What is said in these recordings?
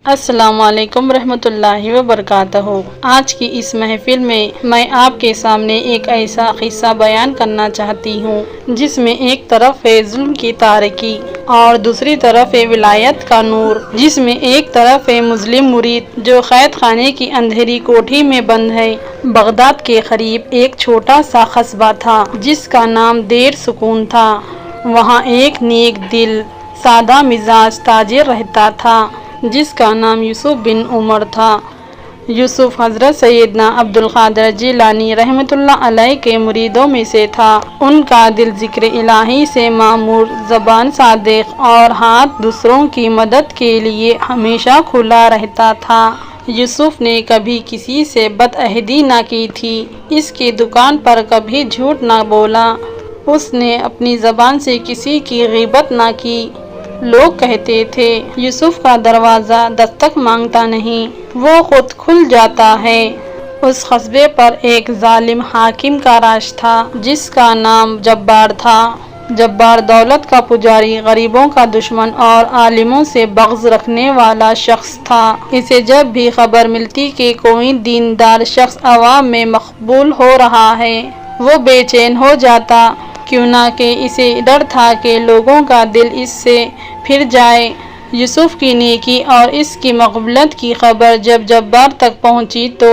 السلام علیکم ورحمۃ اللہ وبرکاتہ۔ آج کی اس محفل میں آپ کے سامنے ایک ایسا قصہ بیان کرنا چاہتی ہوں جس میں ایک طرف ہے ظلم کی تاریکی اور دوسری طرف ہے ولایت کا نور، جس میں ایک طرف ہے مظلم مرید جو قید خانے کی اندھیری کوٹھی میں بند ہے۔ بغداد کے قریب ایک چھوٹا سا قصبہ تھا جس کا نام دیر سکون تھا۔ وہاں ایک نیک دل سادہ مزاج تاجر رہتا تھا جس کا نام یوسف بن عمر تھا۔ یوسف حضرت سیدنا عبدالقادر جیلانی رحمۃ اللہ علیہ کے مریدوں میں سے تھا۔ ان کا دل ذکر الہی سے معمور، زبان صادق اور ہاتھ دوسروں کی مدد کے لیے ہمیشہ کھلا رہتا تھا۔ یوسف نے کبھی کسی سے بدعہدی نہ کی تھی، اس کی دکان پر کبھی جھوٹ نہ بولا، اس نے اپنی زبان سے کسی کی غیبت نہ کی۔ لوگ کہتے تھے یوسف کا دروازہ دستک مانگتا نہیں، وہ خود کھل جاتا ہے۔ اس قصبے پر ایک ظالم حاکم کا راج تھا جس کا نام جبار تھا۔ جبار دولت کا پجاری، غریبوں کا دشمن اور عالموں سے بغض رکھنے والا شخص تھا۔ اسے جب بھی خبر ملتی کہ کوئی دیندار شخص عوام میں مقبول ہو رہا ہے، وہ بے چین ہو جاتا، کیوں نہ کہ اسے ڈر تھا کہ لوگوں کا دل اس سے پھر جائے۔ یوسف کی نیکی اور اس کی مقبولیت کی خبر جب جبار تک پہنچی تو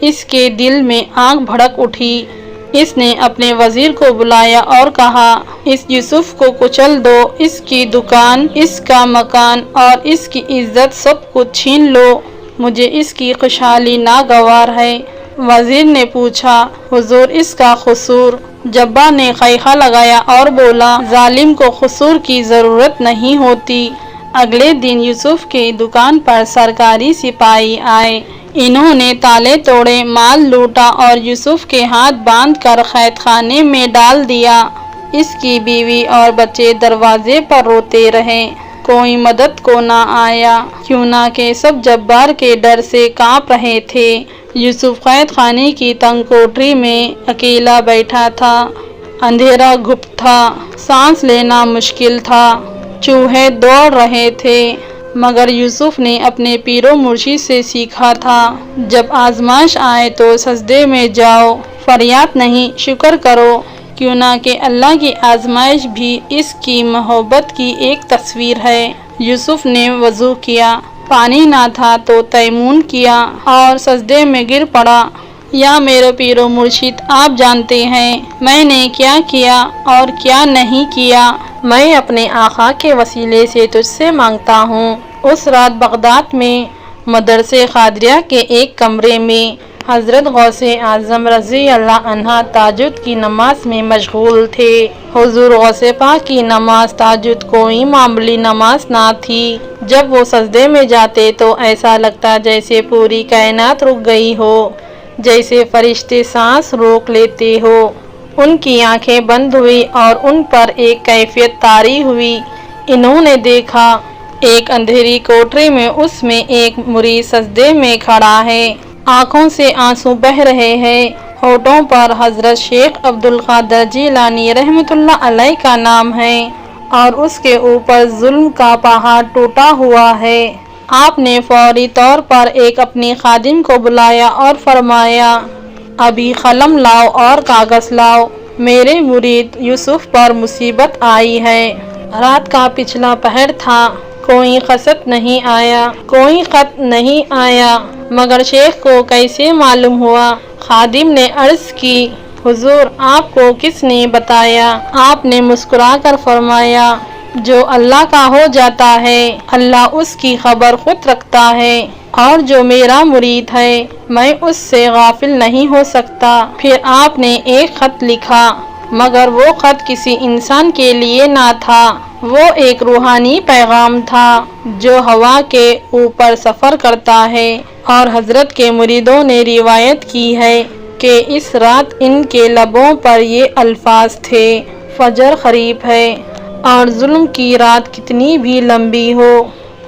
اس کے دل میں آگ بھڑک اٹھی۔ اس نے اپنے وزیر کو بلایا اور کہا، اس یوسف کو کچل دو، اس کی دکان، اس کا مکان اور اس کی عزت سب کچھ چھین لو، مجھے اس کی خوشحالی ناگوار ہے۔ وزیر نے پوچھا، حضور اس کا قصور؟ جبار نے خیخہ لگایا اور بولا، ظالم کو قصور کی ضرورت نہیں ہوتی۔ اگلے دن یوسف کی دکان پر سرکاری سپاہی آئے، انہوں نے تالے توڑے، مال لوٹا اور یوسف کے ہاتھ باندھ کر قید خانے میں ڈال دیا۔ اس کی بیوی اور بچے دروازے پر روتے رہے، کوئی مدد کو نہ آیا، کیوں نہ کہ سب جبار کے ڈر سے کانپ رہے تھے۔ یوسف قید خانے کی تنگ کوٹری میں اکیلا بیٹھا تھا، اندھیرا گپت تھا، سانس لینا مشکل تھا، چوہے دوڑ رہے تھے، مگر یوسف نے اپنے پیر و مرشد سے سیکھا تھا، جب آزمائش آئے تو سجدے میں جاؤ، فریاد نہیں شکر کرو، کیوں نہ کہ اللہ کی آزمائش بھی اس کی محبت کی ایک تصویر ہے۔ یوسف نے وضو کیا، پانی نہ تھا تو تیمم کیا اور سجدے میں گر پڑا، یا میرے پیر و مرشد، آپ جانتے ہیں میں نے کیا کیا اور کیا نہیں کیا، میں اپنے آقا کے وسیلے سے تجھ سے مانگتا ہوں۔ اس رات بغداد میں مدرسے قادریہ کے ایک کمرے میں حضرت غوث اعظم رضی اللہ عنہ تہجد کی نماز میں مشغول تھے۔ حضور غوث پاک کی نماز تہجد کوئی معمولی نماز نہ تھی۔ جب وہ سجدے میں جاتے تو ایسا لگتا جیسے پوری کائنات رک گئی ہو، جیسے فرشتے سانس روک لیتے ہو۔ ان کی آنکھیں بند ہوئی اور ان پر ایک کیفیت طاری ہوئی۔ انہوں نے دیکھا ایک اندھیری کوٹری میں اس میں ایک مرید سجدے میں کھڑا ہے، آنکھوں سے آنسو بہہ رہے ہیں، ہونٹوں پر حضرت شیخ عبدالقادر جیلانی رحمۃ اللہ علیہ کا نام ہے اور اس کے اوپر ظلم کا پہاڑ ٹوٹا ہوا ہے۔ آپ نے فوری طور پر ایک اپنی خادم کو بلایا اور فرمایا، ابھی قلم لاؤ اور کاغذ لاؤ، میرے مرید یوسف پر مصیبت آئی ہے۔ رات کا پچھلا پہر تھا، کوئی قصد نہیں آیا، کوئی خط نہیں آیا، مگر شیخ کو کیسے معلوم ہوا؟ خادم نے عرض کی، حضور آپ کو کس نے بتایا؟ آپ نے مسکرا کر فرمایا، جو اللہ کا ہو جاتا ہے اللہ اس کی خبر خود رکھتا ہے، اور جو میرا مرید ہے میں اس سے غافل نہیں ہو سکتا۔ پھر آپ نے ایک خط لکھا، مگر وہ خط کسی انسان کے لیے نہ تھا، وہ ایک روحانی پیغام تھا جو ہوا کے اوپر سفر کرتا ہے، اور حضرت کے مریدوں نے روایت کی ہے کہ اس رات ان کے لبوں پر یہ الفاظ تھے، فجر قریب ہے، اور ظلم کی رات کتنی بھی لمبی ہو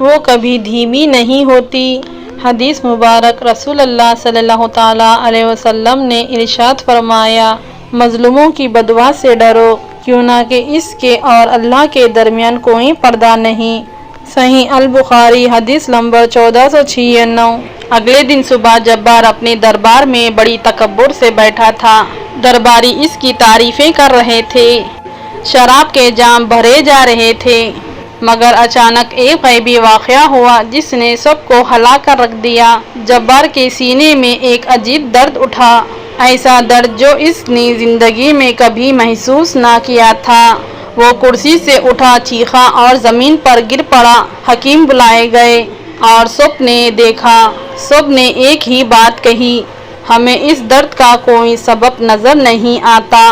وہ کبھی دھیمی نہیں ہوتی۔ حدیث مبارک، رسول اللہ صلی اللہ تعالیٰ علیہ وسلم نے ارشاد فرمایا، مظلوموں کی بددعا سے ڈرو، کیوں نہ کہ اس کے اور اللہ کے درمیان کوئی پردہ نہیں۔ صحیح البخاری حدیث نمبر 1496۔ اگلے دن صبح جبار اپنے دربار میں بڑی تکبر سے بیٹھا تھا۔ درباری اس کی تعریفیں کر رہے تھے، شراب کے جام بھرے جا رہے تھے، مگر اچانک ایک غیبی واقعہ ہوا جس نے سب کو ہلا کر رکھ دیا۔ جبار کے سینے میں ایک عجیب درد اٹھا، ایسا درد جو اس نے زندگی میں کبھی محسوس نہ کیا تھا۔ وہ کرسی سے اٹھا، چیخا اور زمین پر گر پڑا۔ حکیم بلائے گئے اور سب نے دیکھا، سب نے ایک ہی بات کہی، ہمیں اس درد کا کوئی سبب نظر نہیں آتا۔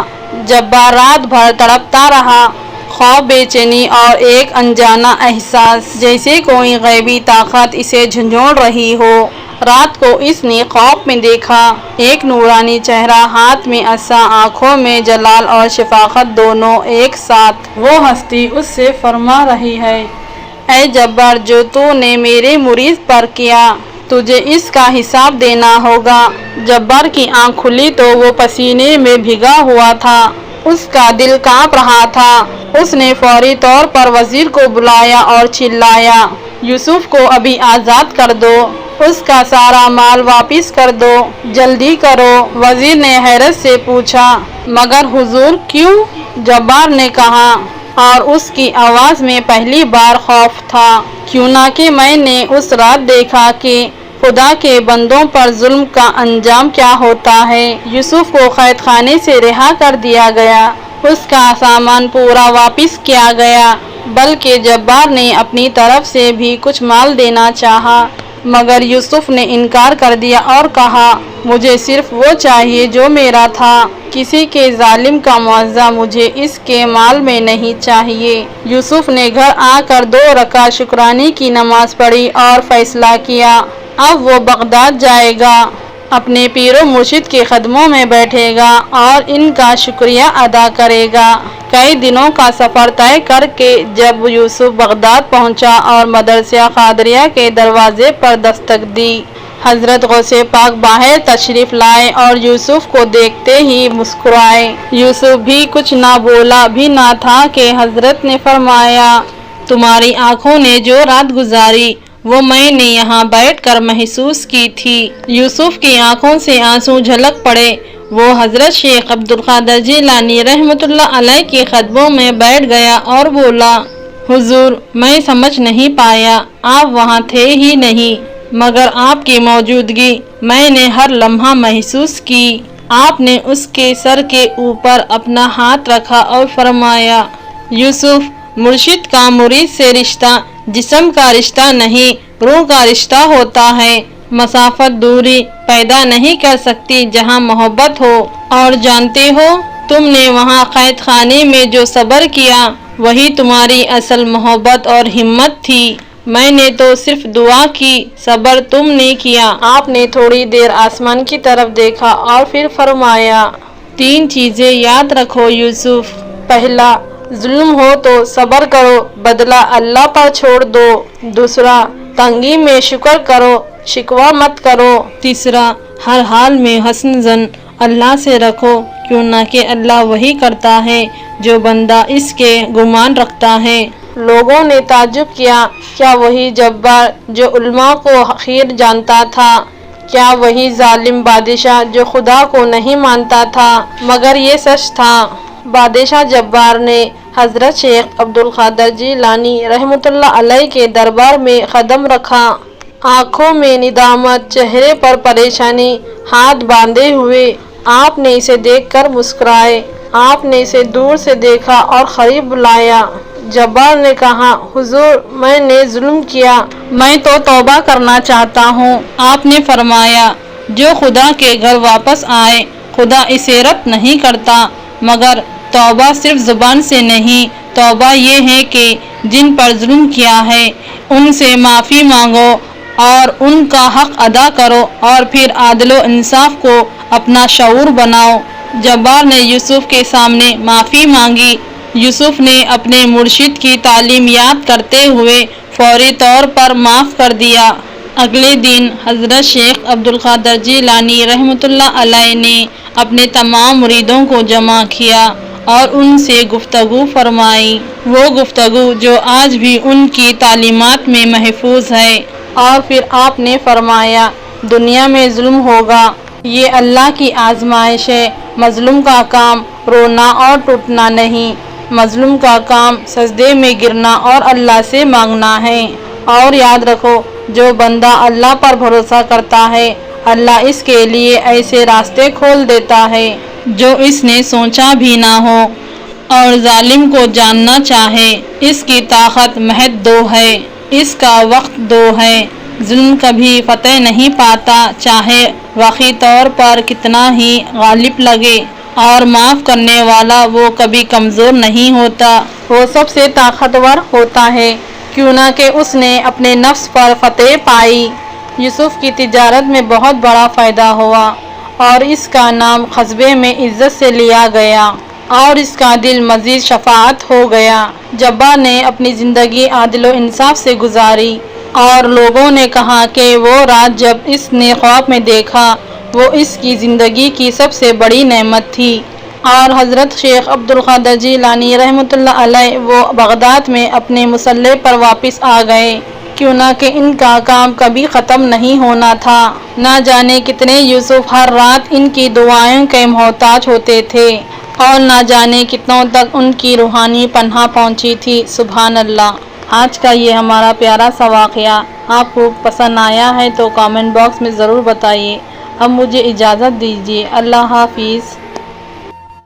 جبار رات بھر تڑپتا رہا، خوف، بے چینی اور ایک انجانا احساس جیسے کوئی غیبی طاقت اسے جھنجھوڑ رہی ہو۔ رات کو اس نے خواب میں دیکھا، ایک نورانی چہرہ، ہاتھ میں عصا، آنکھوں میں جلال اور شفقت دونوں ایک ساتھ۔ وہ ہستی اس سے فرما رہی ہے، اے جبار، جو تو نے میرے مرید پر کیا، تجھے اس کا حساب دینا ہوگا۔ جبار کی آنکھ کھلی تو وہ پسینے میں بھیگا ہوا تھا، اس کا دل کانپ رہا تھا۔ اس نے فوری طور پر وزیر کو بلایا اور چلایا، یوسف کو ابھی آزاد کر دو، اس کا سارا مال واپس کر دو، جلدی کرو۔ وزیر نے حیرت سے پوچھا، مگر حضور کیوں؟ جبار نے کہا، اور اس کی آواز میں پہلی بار خوف تھا، کیوں نہ کہ میں نے اس رات دیکھا کہ خدا کے بندوں پر ظلم کا انجام کیا ہوتا ہے۔ یوسف کو قید خانے سے رہا کر دیا گیا، اس کا سامان پورا واپس کیا گیا، بلکہ جبار نے اپنی طرف سے بھی کچھ مال دینا چاہا، مگر یوسف نے انکار کر دیا اور کہا، مجھے صرف وہ چاہیے جو میرا تھا، کسی کے ظالم کا معاوضہ مجھے اس کے مال میں نہیں چاہیے۔ یوسف نے گھر آ کر 2 رکعت شکرانے کی نماز پڑھی اور فیصلہ کیا، اب وہ بغداد جائے گا، اپنے پیر و مرشد کے قدموں میں بیٹھے گا اور ان کا شکریہ ادا کرے گا۔ کئی دنوں کا سفر طے کر کے جب یوسف بغداد پہنچا اور مدرسہ قادریہ کے دروازے پر دستک دی، حضرت غوث پاک باہر تشریف لائے اور یوسف کو دیکھتے ہی مسکرائے۔ یوسف بھی کچھ نہ بولا بھی نہ تھا کہ حضرت نے فرمایا، تمہاری آنکھوں نے جو رات گزاری وہ میں نے یہاں بیٹھ کر محسوس کی تھی۔ یوسف کی آنکھوں سے آنسو جھلک پڑے، وہ حضرت شیخ عبدالقادر جیلانی رحمۃ اللہ علیہ کے قدموں میں بیٹھ گیا اور بولا، حضور، میں سمجھ نہیں پایا، آپ وہاں تھے ہی نہیں، مگر آپ کی موجودگی میں نے ہر لمحہ محسوس کی۔ آپ نے اس کے سر کے اوپر اپنا ہاتھ رکھا اور فرمایا، یوسف، مرشد کا مرید سے رشتہ جسم کا رشتہ نہیں، روح کا رشتہ ہوتا ہے، مسافت دوری پیدا نہیں کر سکتی جہاں محبت ہو، اور جانتے ہو تم نے وہاں قید خانے میں جو صبر کیا وہی تمہاری اصل محبت اور ہمت تھی، میں نے تو صرف دعا کی، صبر تم نے کیا۔ آپ نے تھوڑی دیر آسمان کی طرف دیکھا اور پھر فرمایا، 3 چیزیں یاد رکھو یوسف، پہلا، ظلم ہو تو صبر کرو، بدلہ اللہ پر چھوڑ دو، دوسرا، تنگی میں شکر کرو، شکوہ مت کرو، تیسرا، ہر حال میں حسن ظن اللہ سے رکھو، کیوں نہ کہ اللہ وہی کرتا ہے جو بندہ اس کے گمان رکھتا ہے۔ لوگوں نے تعجب کیا، کیا وہی جبار جو علماء کو حقیر جانتا تھا؟ کیا وہی ظالم بادشاہ جو خدا کو نہیں مانتا تھا؟ مگر یہ سچ تھا، بادشاہ جبار نے حضرت شیخ عبدالقادر جیلانی رحمۃ اللہ علیہ کے دربار میں قدم رکھا، آنکھوں میں ندامت، چہرے پر پریشانی، ہاتھ باندھے ہوئے۔ آپ نے اسے دیکھ کر مسکرائے، آپ نے اسے دور سے دیکھا اور قریب بلایا۔ جبار نے کہا، حضور، میں نے ظلم کیا، میں تو توبہ کرنا چاہتا ہوں۔ آپ نے فرمایا، جو خدا کے گھر واپس آئے خدا اسے رد نہیں کرتا، مگر توبہ صرف زبان سے نہیں، توبہ یہ ہے کہ جن پر ظلم کیا ہے ان سے معافی مانگو اور ان کا حق ادا کرو اور پھر عدل و انصاف کو اپنا شعور بناؤ۔ جبار نے یوسف کے سامنے معافی مانگی، یوسف نے اپنے مرشد کی تعلیم یاد کرتے ہوئے فوری طور پر معاف کر دیا۔ اگلے دن حضرت شیخ عبدالقادر جیلانی رحمۃ اللہ علیہ نے اپنے تمام مریدوں کو جمع کیا اور ان سے گفتگو فرمائی، وہ گفتگو جو آج بھی ان کی تعلیمات میں محفوظ ہے۔ اور پھر آپ نے فرمایا دنیا میں ظلم ہوگا، یہ اللہ کی آزمائش ہے۔ مظلوم کا کام رونا اور ٹوٹنا نہیں، مظلوم کا کام سجدے میں گرنا اور اللہ سے مانگنا ہے۔ اور یاد رکھو جو بندہ اللہ پر بھروسہ کرتا ہے اللہ اس کے لیے ایسے راستے کھول دیتا ہے جو اس نے سوچا بھی نہ ہو۔ اور ظالم کو جاننا چاہے اس کی طاقت محض دو ہے، اس کا وقت دو ہے۔ ظلم کبھی فتح نہیں پاتا چاہے واقعی طور پر کتنا ہی غالب لگے، اور معاف کرنے والا وہ کبھی کمزور نہیں ہوتا، وہ سب سے طاقتور ہوتا ہے، کیوں نہ کہ اس نے اپنے نفس پر فتح پائی۔ یوسف کی تجارت میں بہت بڑا فائدہ ہوا اور اس کا نام قصبے میں عزت سے لیا گیا اور اس کا دل مزید شفاعت ہو گیا۔ جبار نے اپنی زندگی عدل و انصاف سے گزاری اور لوگوں نے کہا کہ وہ رات جب اس نے خواب میں دیکھا وہ اس کی زندگی کی سب سے بڑی نعمت تھی۔ اور حضرت شیخ عبدالقادر جیلانی رحمۃ اللہ علیہ وہ بغداد میں اپنے مصلی پر واپس آ گئے، کیوں نہ کہ ان کا کام کبھی ختم نہیں ہونا تھا۔ نہ جانے کتنے یوسف ہر رات ان کی دعائیں کے محتاج ہوتے تھے اور نہ جانے کتنوں تک ان کی روحانی پناہ پہنچی تھی۔ سبحان اللہ۔ آج کا یہ ہمارا پیارا سا واقعہ آپ کو پسند آیا ہے تو کامنٹ باکس میں ضرور بتائیے۔ اب مجھے اجازت دیجیے، اللہ حافظ۔